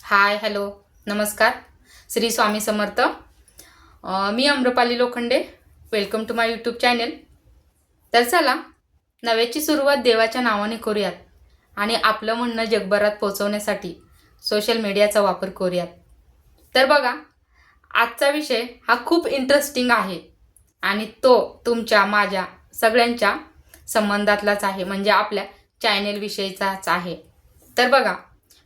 हाय hello नमस्कार. श्री स्वामी समर्थ. मी Amrapali Lokhande. Welcome to my YouTube channel. तर चला, नव्याची सुरुवात देवाच्या नावाने करूयात आणि आपलं म्हणणं जगभरात पोहोचवण्यासाठी सोशल मीडियाचा वापर करूयात. तर बघा, आजचा विषय हा खूप इंटरेस्टिंग आहे आणि तो तुमच्या माझ्या सगळ्यांच्या संबंधातलाच आहे, म्हणजे आपल्या चॅनल विषयीचाच आहे. तर बघा,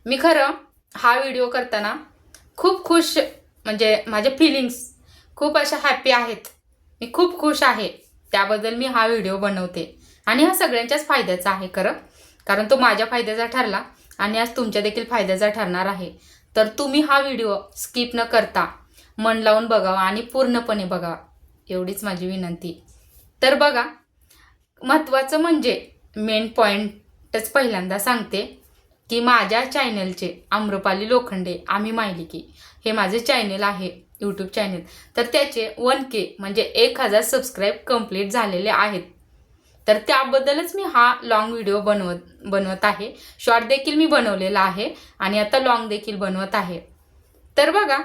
मी खरं हा व्हिडिओ करताना खूप खुश, म्हणजे माझे फिलिंग्स खूप अशा हॅपी आहेत. मी खूप खुश आहे, त्याबद्दल मी हा व्हिडिओ बनवते आणि हा सगळ्यांच्याच फायद्याचा आहे खरं, कारण तो माझ्या फायद्याचा ठरला आणि आज तुमच्या देखील फायद्याचा ठरणार आहे. तर तुम्ही हा व्हिडिओ स्किप न करता मन लावून बघावा आणि पूर्णपणे बघावा, एवढीच माझी विनंती. तर बघा, महत्त्वाचं म्हणजे मेन पॉईंटच पहिल्यांदा सांगते की माझ्या चॅनलचे आम्रपाली लोखंडे आम्ही मायलिकी हे माझे चॅनल आहे, यूट्यूब चॅनल. तर त्याचे 1K म्हणजे 1000 सबस्क्राईब कंप्लीट झालेले आहेत. तर त्याबद्दलच मी हा लॉंग व्हिडिओ बनवत आहे. शॉर्ट देखील मी बनवलेला आहे आणि आता लॉंग देखील बनवत आहे. तर बघा,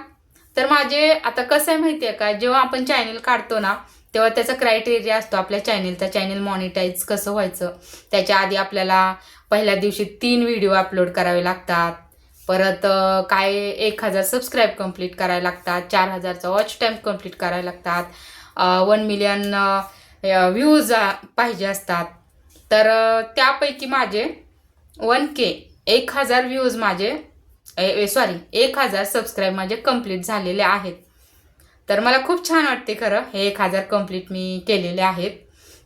तर माझे आता कसं आहे माहिती आहे का, जेव्हा आपण चॅनल काढतो ना, तेव्हा त्याचा क्रायटेरिया असतो आपल्या चॅनलचा. चॅनल मॉनिटाईज कसं व्हायचं, त्याच्या आधी आपल्याला पहिल्या दिवशी 3 व्हिडिओ अपलोड करावे लागतात. परत काय 1000 सबस्क्राईब कंप्लीट करायला लागतात, 4000चा वॉच टाईम कंप्लीट करायला लागतात, 1 मिलियन व्ह्यूज पाहिजे असतात. तर त्यापैकी माझे 1K 1000 व्ह्यूज माझे 1000 सबस्क्राईब माझे कंप्लीट झालेले आहेत. तर मला खूप छान वाटते खरं, हे 1000 कंप्लीट मी केलेले आहेत.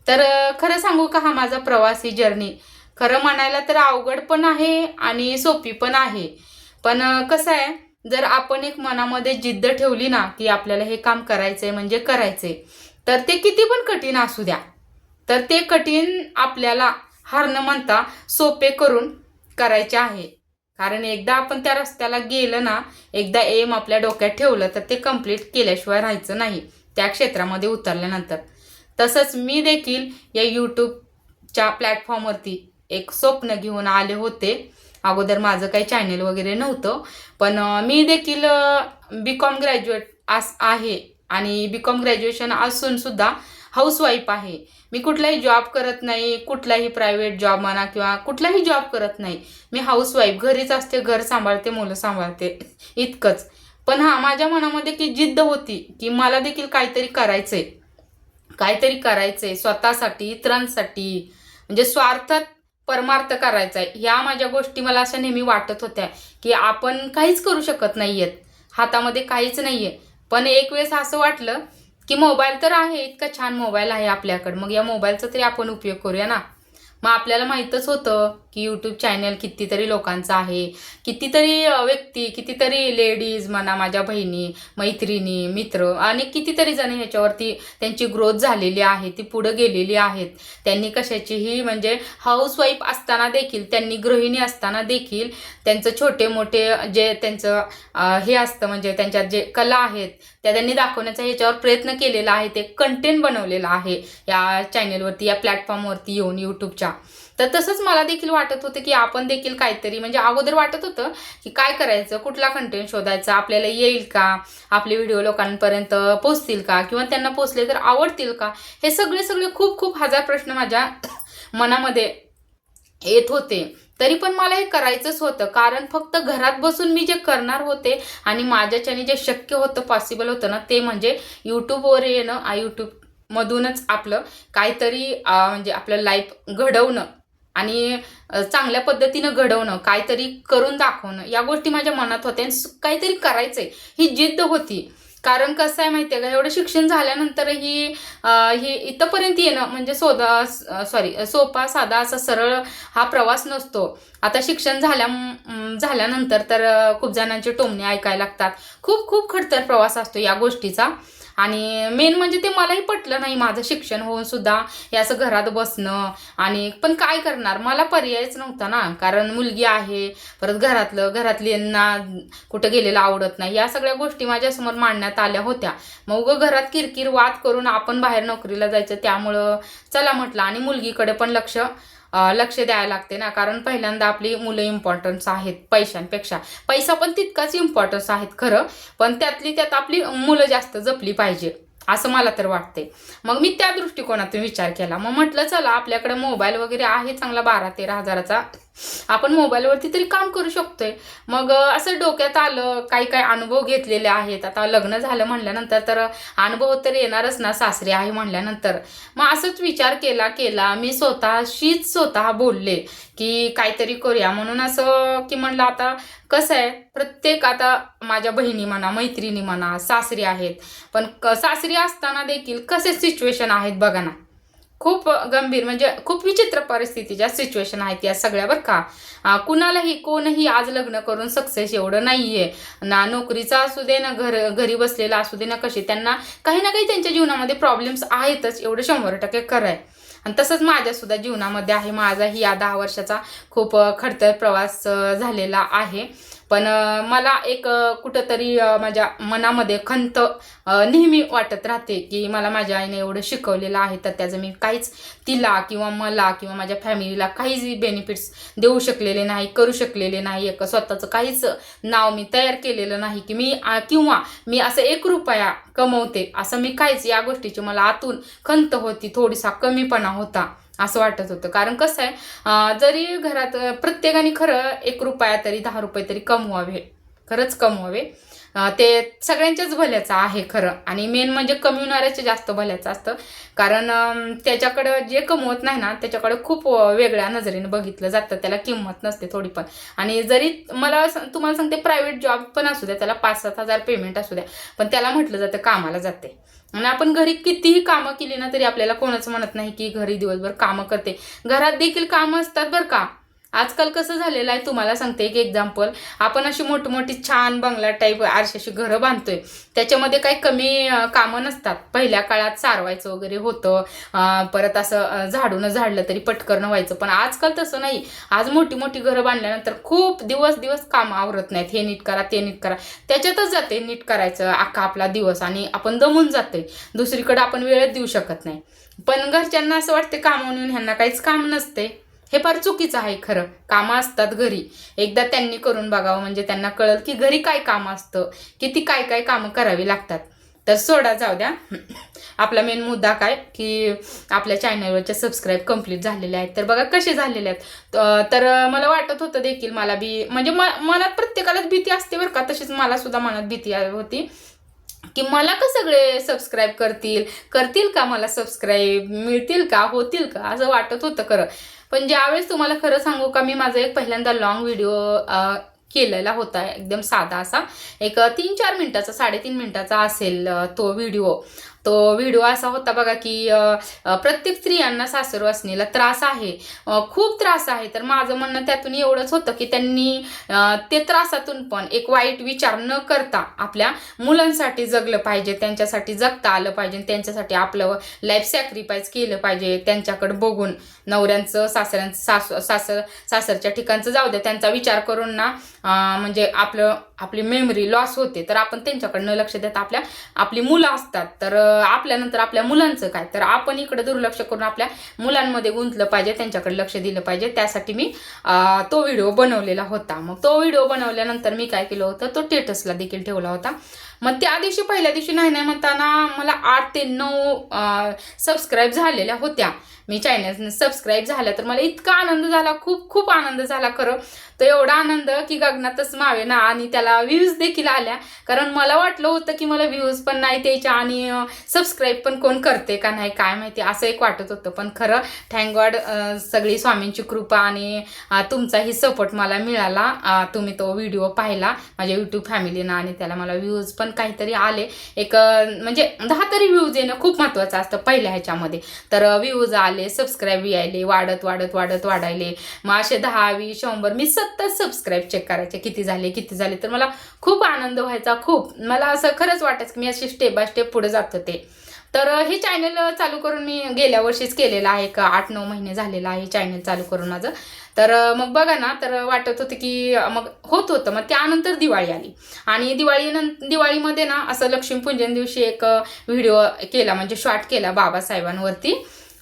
तर खरं सांगू का, हा माझा प्रवासी जर्नी खरं म्हणायला तर अवघड पण आहे आणि सोपी पण आहे. पण कसं आहे, जर आपण एक मनामध्ये जिद्द ठेवली ना की आपल्याला हे काम करायचंय म्हणजे करायचंय, तर ते किती पण कठीण असू द्या, तर ते कठीण आपल्याला हार न म्हणता सोपे करून करायचे आहे. कारण एकदा आपण त्या रस्त्याला गेलं ना, एकदा एम आपल्या डोक्यात ठेवलं तर ते कंप्लीट केल्याशिवाय राहायचं नाही त्या क्षेत्रामध्ये उतरल्यानंतर. तसंच मी देखील या यूट्यूबच्या प्लॅटफॉर्मवरती एक स्वप्न घेऊन आले होते. अगोदर माझं काही चॅनल वगैरे नव्हतं, पण मी देखील BCom ग्रॅज्युएट आहे आणि BCom ग्रॅज्युएशन असून सुद्धा हाऊसवाईफ आहे. मी कुठलाही जॉब करत नाही, कुठलाही प्रायव्हेट जॉब म्हणा किंवा कुठलाही जॉब करत नाही. मी हाऊसवाईफ, घरीच असते, घर सांभाळते, मुलं सांभाळते, इतकंच. पण हां, माझ्या मनामध्ये की जिद्द होती की मला देखील काहीतरी करायचंय, काहीतरी करायचंय स्वतःसाठी, इतरांसाठी, म्हणजे स्वार्थात परमार्थ करायचा आहे. ह्या माझ्या गोष्टी मला अशा नेहमी वाटत होत्या की आपण काहीच करू शकत नाहीयेत, हातामध्ये काहीच नाहीये. पण एक वेळेस असं वाटलं की मोबाईल तर आहे, इतका छान मोबाईल आहे आपल्याकडे, मग या मोबाईलचा तरी आपण उपयोग करूया ना. मग आपल्याला माहीतच होतं की यूट्यूब चॅनल कितीतरी लोकांचं आहे, कितीतरी व्यक्ती, कितीतरी लेडीज म्हणा, माझ्या बहिणी, मैत्रिणी, मित्र आणि कितीतरी जण ह्याच्यावरती त्यांची ग्रोथ झालेली आहे, ती पुढं गेलेली आहेत. त्यांनी कशाचीही, म्हणजे हाऊसवाईफ असताना देखील, त्यांनी गृहिणी असताना देखील त्यांचं छोटे मोठे जे त्यांचं हे असतं, म्हणजे त्यांच्यात जे कला आहेत त्या त्यांनी दाखवण्याचा ह्याच्यावर प्रयत्न केलेला आहे. ते कंटेंट बनवलेलं आहे या चॅनलवरती, या प्लॅटफॉर्मवरती येऊन यूट्यूबच्या. तर तसंच मला देखील वाटत होतं की आपण देखील काहीतरी, म्हणजे अगोदर वाटत होतं की काय करायचं, कुठला कंटेंट शोधायचा, आपल्याला येईल का, आपले व्हिडिओ लोकांपर्यंत पोचतील का, किंवा त्यांना पोचले तर आवडतील का, हे सगळे खूप खूप हजार प्रश्न माझ्या मनामध्ये येत होते. तरी पण मला हे करायचंच होतं, कारण फक्त घरात बसून मी जे करणार होते आणि माझ्याच्याने जे शक्य होतं, पॉसिबल होतं ना, ते म्हणजे यूट्यूबवर येणं, यूट्यूबमधूनच आपलं काहीतरी म्हणजे आपलं लाईफ घडवणं आणि चांगल्या पद्धतीनं घडवणं, काहीतरी करून दाखवणं, या गोष्टी माझ्या मनात होत्या आणि काहीतरी करायचंय ही जिद्द होती. कारण कसं आहे माहिती आहे का, एवढं शिक्षण झाल्यानंतरही हे इथंपर्यंत येणं म्हणजे सोपा साधा असा सरळ हा प्रवास नसतो. आता शिक्षण झाल्यानंतर तर खूप जणांचे टोमणे ऐकायला लागतात, खूप खूप खडतर प्रवास असतो या गोष्टीचा. आणि मेन म्हणजे ते मलाही पटलं नाही, माझं शिक्षण होऊन सुद्धा हे असं घरात बसणं. आणि पण काय करणार, मला पर्यायच नव्हता ना, कारण मुलगी आहे, परत घरातल्यांना कुठं गेलेलं आवडत नाही, या सगळ्या गोष्टी माझ्यासमोर मांडण्यात आल्या होत्या. मग घरात किरकिर वाद करून आपण बाहेर नोकरीला जायचं, त्यामुळं चला म्हटलं, आणि मुलगीकडे पण लक्ष लक्ष द्यायला लागते ना, कारण पहिल्यांदा आपली मुलं इम्पॉर्टन्स आहेत पैशांपेक्षा. पैसा पण तितकाच इम्पॉर्टन्स आहेत खरं, पण त्यातली त्यात आपली मुलं जास्त जपली पाहिजे असं मला तर वाटते. मग मी त्या दृष्टिकोनातून विचार केला. मग म्हटलं चला आपल्याकडे मोबाईल वगैरे आहे चांगला 12-13 हजाराचा, आपण मोबाईलवरती तरी काम करू शकतोय. मग असं डोक्यात आलं, काही काही अनुभव घेतलेले आहेत. आता लग्न झालं म्हणल्यानंतर तर अनुभव तर येणारच ना, सासरे आहे म्हणल्यानंतर. मग असंच विचार केला मी स्वतः बोलले की काहीतरी करूया म्हणून. असं की म्हणलं आता कसं आहे, प्रत्येक आता माझ्या बहिणी म्हणा, मैत्रिणी म्हणा, सासरी आहेत, पण सासरी असताना देखील कसे सिच्युएशन आहेत बघा ना, खूप गंभीर म्हणजे खूप विचित्र परिस्थितीच्या सिच्युएशन आहेत या सगळ्या बरं का. कुणालाही कोणही आज लग्न करून सक्सेस एवढं नाहीये ना, नोकरीचा असू दे ना, घरी बसलेला असू दे ना, कशी त्यांना काही ना काही त्यांच्या जीवनामध्ये प्रॉब्लेम्स आहेतच, एवढं 100% खरं आहे. आणि तसंच माझ्यासुद्धा जीवनामध्ये आहे. माझाही या 10 वर्षाचा खूप खडतर प्रवास झालेला आहे. पण मला एक कुठंतरी माझ्या मनामध्ये खंत नेहमी वाटत राहते की मला माझ्या आईने एवढं शिकवलेलं आहे, तर त्याचं मी काहीच तिला किंवा मला किंवा माझ्या फॅमिलीला काहीच बेनिफिट्स देऊ शकलेले नाही, करू शकलेले नाही. एक स्वतःचं काहीच नाव मी तयार केलेलं नाही की मी किंवा मी असं 1 रुपया कमवते असं मी काहीच. या गोष्टीची मला आतून खंत होती, थोडीसा कमीपणा होता असं वाटत होतं. कारण कसं आहे, जरी घरात प्रत्येकाने खरं 1 रुपया तरी 10 रुपये तरी कमवावे, खरंच कमवावे. ते सगळ्यांच्याच भल्याचं आहे खरं. आणि मेन म्हणजे कमविणाऱ्याचे जास्त भल्याचं असतं, कारण त्याच्याकडं जे कमवत नाही ना त्याच्याकडं खूप वेगळ्या नजरेने बघितलं जातं, त्याला किंमत नसते थोडी पण. आणि जरी मला तुम्हाला सांगते, प्रायव्हेट जॉब पण असू द्या, त्याला 5-7 हजार पेमेंट असू द्या, पण त्याला म्हटलं जातं कामाला जाते. आणि आपण घरी कितीही कामं केली ना तरी आपल्याला कोणच म्हणत नाही की घरी दिवसभर कामं करते. घरात देखील कामं असतात बरं का. आजकाल कसं झालेलं आहे तुम्हाला सांगते एक एक्झाम्पल. आपण अशी मोठी छान बंगला टाईप आरशाची घरं बांधतोय, त्याच्यामध्ये काही कमी कामं नसतात. पहिल्या काळात सारवायचं वगैरे होतं, परत असं झाडलं तरी पटकन व्हायचं. पण आजकाल तसं नाही. आज मोठी घरं बांधल्यानंतर खूप दिवस कामं आवरत नाहीत. हे नीट करा, ते नीट करा, त्याच्यातच जाते नीट करायचं अख्खा आपला दिवस, आणि आपण दमून जातोय. दुसरीकडे आपण वेळच देऊ शकत नाही. पण घरच्यांना असं वाटते कामावरून ह्यांना काहीच काम नसते. हे फार चुकीचं आहे खरं. कामं असतात घरी, एकदा त्यांनी करून बघावं म्हणजे त्यांना कळलं की घरी काय कामं असतं, किती काय कामं करावी लागतात. तर सोडा, जाऊ द्या. आपला मेन मुद्दा काय की आपल्या चॅनलवरचे सबस्क्राईब कंप्लीट झालेले आहेत. तर बघा कसे झालेले आहेत. तर मला वाटत होतं देखील, मला बी म्हणजे मनात प्रत्येकालाच भीती असते बरं का, तशीच मला सुद्धा मनात भीती होती की मला का सगळे सबस्क्राईब करतील का, मला सबस्क्राईब मिळतील का, होतील का, असं वाटत होतं खरं. पण ज्यावेळेस तुम्हाला खरं सांगू का, मी माझा एक पहिल्यांदा लॉंग व्हिडिओ केलेला होता, एकदम साधा असा, एक 3-4 मिनिटाचा, 3.5 मिनिटाचा असेल तो व्हिडिओ असा होता बघा की प्रत्येक स्त्रियांना सासरवासणीला त्रास आहे, खूप त्रास आहे. तर माझं म्हणणं त्यातून एवढंच होतं की त्यांनी ते त्रासातून पण एक वाईट विचार न करता आपल्या मुलांसाठी जगलं पाहिजे, त्यांच्यासाठी जगता आलं पाहिजे, त्यांच्यासाठी आपलं लाईफ सॅक्रिफाईस केलं पाहिजे. त्यांच्याकडे बघून नवऱ्यांचं, सासरच्या ठिकाणचं जाऊ द्या, त्यांचा विचार करून ना म्हणजे आपली मेमरी लॉस होते. तर आपण त्यांच्याकडनं लक्ष देता आपली मुलं असतात, तर आपल्यानंतर आपल्या मुलांचं काय, तर आपण इकडे दुर्लक्ष करून आपल्या मुलांमध्ये गुंतलं पाहिजे, त्यांच्याकडे लक्ष दिलं पाहिजे. त्यासाठी मी तो व्हिडिओ बनवलेला होता. मग तो व्हिडिओ बनवल्यानंतर मी काय केलं होतं, तो स्टेटसला देखील ठेवला होता. मग त्या दिवशी पहिल्या दिवशी नाही म्हणताना मला 8 ते 9 सबस्क्राईब झालेल्या होत्या. मी चॅनल सबस्क्राईब झाल्या तर मला इतका आनंद झाला, खूप आनंद झाला खरं. तर एवढा आनंद की गगनातच मावे ना. आणि त्याला व्ह्यूज देखील आल्या, कारण मला वाटलं होतं की मला व्ह्यूज पण नाही द्यायच्या आणि सबस्क्राईब पण कोण करते का नाही काय माहिती, असं एक वाटत होतं. पण खरं थँक गॉड, सगळी स्वामींची कृपा आणि तुमचाही सपोर्ट मला मिळाला. तुम्ही तो व्हिडिओ पाहिला माझ्या यूट्यूब फॅमिलीनं, आणि त्याला मला व्ह्यूज पण काहीतरी आले. एक म्हणजे 10 तरी व्ह्यूज येणं खूप महत्त्वाचं असतं पहिल्या ह्याच्यामध्ये. तर व्ह्यूज आले, सबस्क्राईब यायले, वाढायले. मग असे 10, 20, 100 मी सतत सबस्क्राईब चेक करायचे, किती झाले. तर मला खूप आनंद व्हायचा. मला असं खरंच वाटायचं की मी अशी स्टेप बाय स्टेप पुढे जात होते. तर हे चॅनल चालू करून मी गेल्या वर्षीच केलेलं आहे, 8-9 महिने झालेलं आहे चॅनल चालू करून माझं. तर मग बघा ना, तर वाटत होतं की मग होतं. मग त्यानंतर दिवाळी आली, आणि दिवाळीमध्ये ना असं लक्ष्मीपूजन दिवशी एक व्हिडिओ केला, म्हणजे शॉर्ट केला बाबासाहेबांवरती.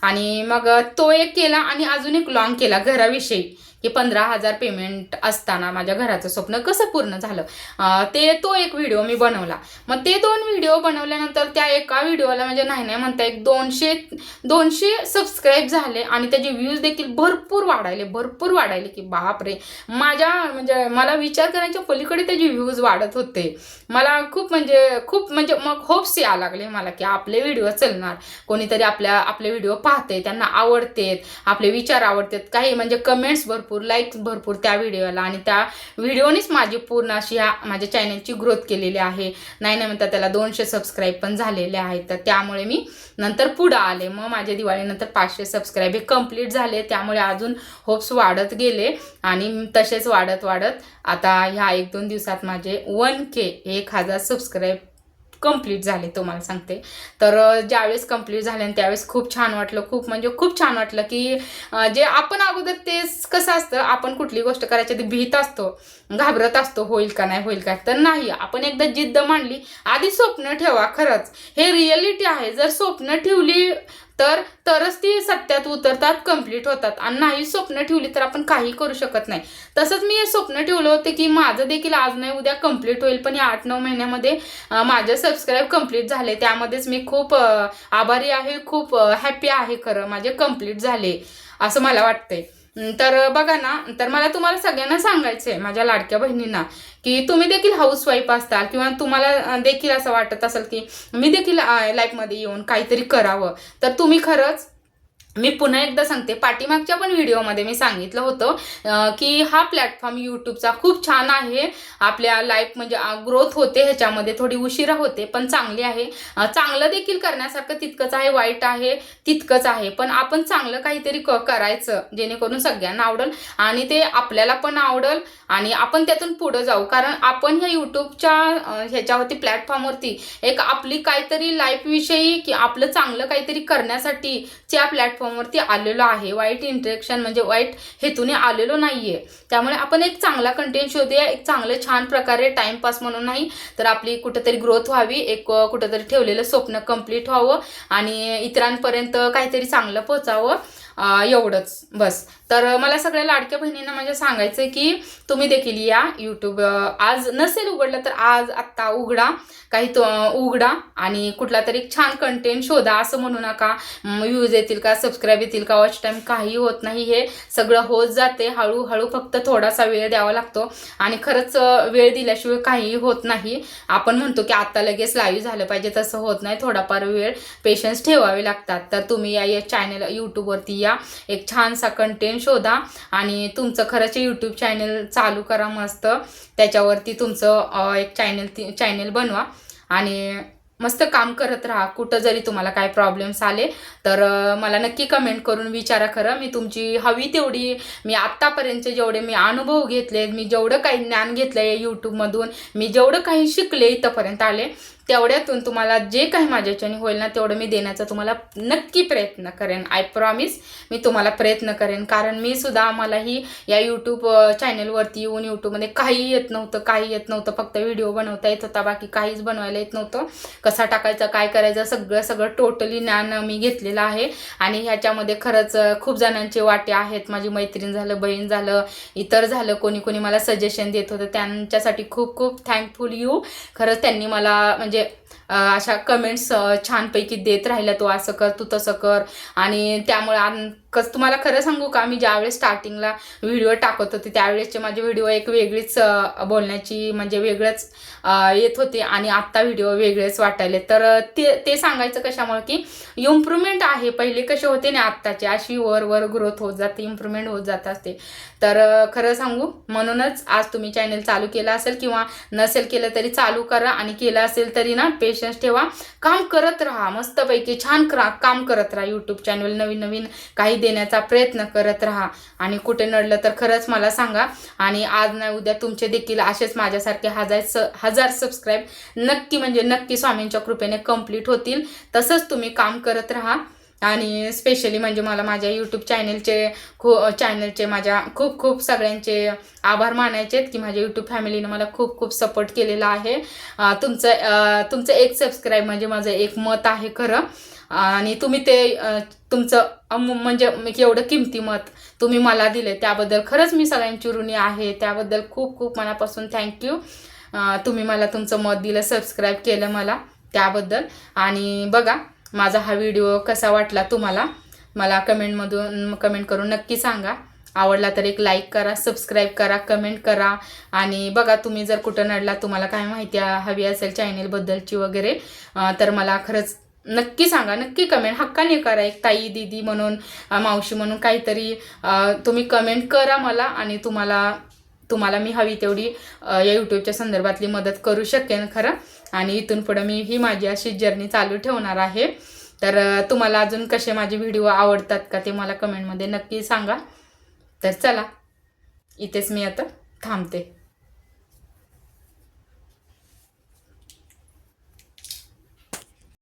आणि मग तो एक केला आणि अजून एक लॉंग केला घराविषयी, की 15,000 पेमेंट असताना माझ्या घराचं स्वप्न कसं पूर्ण झालं, तो एक व्हिडिओ मी बनवला. मग ते 2 व्हिडिओ बनवल्यानंतर त्या एका व्हिडिओला म्हणजे नाही म्हणता एक 200 सबस्क्राईब झाले आणि त्याचे व्ह्यूज देखील भरपूर वाढायले की बापरे, माझ्या म्हणजे मला विचार करायच्या पलीकडे त्याचे व्ह्यूज वाढत होते. मला खूप म्हणजे मग होप्स यायला लागले मला की आपले व्हिडिओ चलणार, कोणीतरी आपले व्हिडिओ पाहते, त्यांना आवडतेत, आपले विचार आवडतात, काही म्हणजे कमेंट्स भरपूर, लाईक्स भरपूर त्या व्हिडिओला, आणि त्या व्हिडिओनीच माझी पूर्ण अशी माझ्या चॅनलची ग्रोथ केलेली आहे. नाही म्हणतात त्याला 200 सबस्क्राईब पण झालेले आहेत. तर त्यामुळे मी नंतर पुढं आले. मग माझ्या दिवाळीनंतर 500 सबस्क्राईब हे कंप्लीट झाले. त्यामुळे अजून होप्स वाढत गेले आणि तसेच वाढत आता ह्या 1-2 दिवसात माझे 1K 1000 सबस्क्राईब कंप्लीट झाले तुम्हाला सांगते. तर ज्यावेळेस कंप्लीट झाले आणि त्यावेळेस खूप छान वाटलं, खूप छान वाटलं की जे आपण अगोदर तेच कसं असतं, आपण कुठली गोष्ट करायची ती भीत असतो, घाबरत असतो, होईल का नाही. तर नाही, आपण एकदा जिद्द मांडली, आधी स्वप्न ठेवा. खरंच हे रिअलिटी आहे. जर स्वप्न ठेवली तरच ती सत्यात उतरतात, कंप्लीट होतात, आणि नाही स्वप्न ठेवली तर आपण काही करू शकत नाही. तसंच मी हे स्वप्न ठेवलं होतं की माझं देखील आज नाही उद्या कंप्लीट होईल, पण या 8-9 महिन्यामध्ये माझे सबस्क्राईब कंप्लीट झाले. त्यामध्येच मी खूप आभारी आहे, खूप हॅपी आहे. खरं माझे कंप्लीट झाले असं मला वाटतंय. तर बघा ना, तर मला तुम्हाला सगळ्यांना सांगायचं आहे, माझ्या लाडक्या बहिणींना, की तुम्ही देखील हाऊसवाईफ असताल किंवा तुम्हाला देखील असं वाटत असेल की मी देखील लाईफमध्ये येऊन काहीतरी करावं, तर तुम्ही खरंच, मी पुन्हा एकदा सांगते, पाठीमागच्या पण व्हिडिओमध्ये मी सांगितलं होतं की हा प्लॅटफॉर्म यूट्यूबचा खूप छान आहे. आपल्या लाईफ म्हणजे ग्रोथ होते, ह्याच्यामध्ये थोडी उशिरा होते पण चांगली आहे. चांगलं देखील करण्यासारखं तितकंच आहे, वाईट आहे तितकंच आहे, पण आपण चांगलं काहीतरी करायचं जेणेकरून सगळ्यांना आवडेल आणि ते आपल्याला पण आवडेल आणि आपण त्यातून पुढं जाऊ. कारण आपण ह्या यूट्यूबच्या ह्याच्यावरती प्लॅटफॉर्मवरती एक आपली काहीतरी लाईफविषयी की आपलं चांगलं काहीतरी करण्यासाठी त्या प्लॅटफॉर्मवरती आलेलो आहे. वाईट इंटरेक्शन म्हणजे वाईट हेतूने आलेलो नाहीये. त्यामुळे आपण एक चांगला कंटेंट शोधूया, एक चांगलं छान प्रकारे टाइमपास म्हणून नाही तर आपली कुठेतरी ग्रोथ व्हावी, एक कुठेतरी ठेवलेलं स्वप्न कंप्लीट व्हावं आणि इतरांपर्यंत काहीतरी चांगलं पोहोचावं, एवढंच बस. तर मला सगळ्या लाडक्या बहिणींना म्हणजे सांगायचं आहे की तुम्ही देखील या यूट्यूब, आज नसेल उघडलं तर आज आत्ता उघडा, उघडा आणि कुठला तरी छान कंटेंट शोधा. असं म्हणू नका व्ह्यूज येतील का, सबस्क्राईब येतील का, वॉच टाईम, काही होत नाही. हे सगळं होत जाते हळूहळू, फक्त थोडासा वेळ द्यावा लागतो आणि खरंच वेळ दिल्याशिवाय काहीही होत नाही. आपण म्हणतो की आता लगेच लाईव्ह झालं पाहिजे, तसं होत नाही. थोडाफार वेळ पेशन्स ठेवावे लागतात. तर तुम्ही या चॅनल यूट्यूबवरती या, एक छानसा कंटेंट शोधा आणि तुमचं खरंच यूट्यूब चॅनल चालू करा मस्त. त्याच्यावरती तुमचं एक चॅनल बनवा आणि मस्त काम करत राहा. कुठं जरी तुम्हाला काय प्रॉब्लेम्स आले तर मला नक्की कमेंट करून विचारा. खरं मी तुमची हवी तेवढी, मी आत्तापर्यंत जेवढे मी अनुभव घेतले, मी जेवढं काही ज्ञान घेतलं आहे यूट्यूबमधून, मी जेवढं काही शिकले इथंपर्यंत आले, तेवढ्यातून तुम्हाला जे काही माझ्याच्याने होईल ना तेवढं मी देण्याचा तुम्हाला नक्की प्रयत्न करेन. आय प्रॉमिस, मी तुम्हाला प्रयत्न करेन. कारण मी सुद्धा मलाही या यूट्यूब चॅनलवरती येऊन यूट्यूबमध्ये काही येत नव्हतं, फक्त व्हिडिओ बनवता येत होता, बाकी काहीच बनवायला येत नव्हतं. कसा टाकायचा, काय करायचं, सगळं टोटली ज्ञान मी घेतलेलं आहे आणि ह्याच्यामध्ये खरंच खूप जणांचे वाटे आहेत. माझी मैत्रीण झालं, बहीण झालं, इतर झालं, कोणी मला सजेशन देत होतं, त्यांच्यासाठी खूप थँकफुल यू. खरंच त्यांनी मला म्हणजे अशा कमेंट्स छानपैकी देत राहिल्या, तू असं कर, तू तसं कर. आणि त्यामुळे तुम्हाला खरं सांगू का, मी ज्यावेळेस स्टार्टिंगला व्हिडिओ टाकत होते त्यावेळेसचे माझे व्हिडिओ एक वेगळीच बोलण्याची म्हणजे वेगळंच येत होते आणि आत्ता व्हिडिओ वेगळेच वाटायले. तर ते सांगायचं कशामुळे की इम्प्रूव्हमेंट आहे. पहिले कसे होते ना आत्ताचे, अशी वर ग्रोथ होत जाते, इम्प्रूव्हमेंट होत जात असते. तर खरं सांगू, म्हणूनच आज तुम्ही चॅनल चालू केलं असेल किंवा नसेल केलं तरी चालू करा आणि केलं असेल तरी ना पेशन्स ठेवा, काम करत राहा, मस्तपैकी छान काम करत राहा. यूट्यूब चॅनल नवीन काही देण्याचा प्रयत्न करत राहा आणि कुठे नडलं तर खरंच मला सांगा. आणि आज नाही उद्या तुमचे देखील असेच माझ्यासारखे हजार सबस्क्राईब नक्की स्वामींच्या कृपेने कंप्लीट होतील. तसंच तुम्ही काम करत राहा. आणि स्पेशली म्हणजे मला माझ्या यूट्यूब चॅनलचे माझ्या खूप सगळ्यांचे आभार मानायचे की माझ्या यूट्यूब फॅमिलीने मला खूप सपोर्ट केलेला आहे. तुमचं एक सबस्क्राईब म्हणजे माझं एक मत आहे खरं. आणि तुम्ही ते तुमचं म्हणजे एवढं किमती मत तुम्ही मला दिले त्याबद्दल खरंच मी सगळ्यांची ऋणी आहे. त्याबद्दल खूप खूप मनापासून थँक्यू. तुम्ही मला तुमचं मत दिलं, सबस्क्राईब केलं मला, त्याबद्दल. आणि बघा माझा हा व्हिडिओ कसा वाटला तुम्हाला मला कमेंट करून नक्की सांगा. आवडला तर एक लाईक करा, सबस्क्राईब करा, कमेंट करा. आणि बघा तुम्ही जर कुठं नडला, तुम्हाला काय माहिती हवी असेल चॅनेलबद्दलची वगैरे, तर मला खरंच नक्की सांगा, नक्की कमेंट हक्काने करा. एक ताई, दीदी म्हणून, मावशी म्हणून काहीतरी तुम्ही कमेंट करा मला. आणि तुम्हाला मी हवी तेवढी या यूट्यूबच्या संदर्भातली मदत करू शकेन खरं. आणि इथून पुढं मी ही माझी अशी जर्नी चालू ठेवणार आहे. तर तुम्हाला अजून कसे माझे व्हिडिओ आवडतात का ते मला कमेंटमध्ये नक्की सांगा. तर चला, इथेच मी आता थांबते.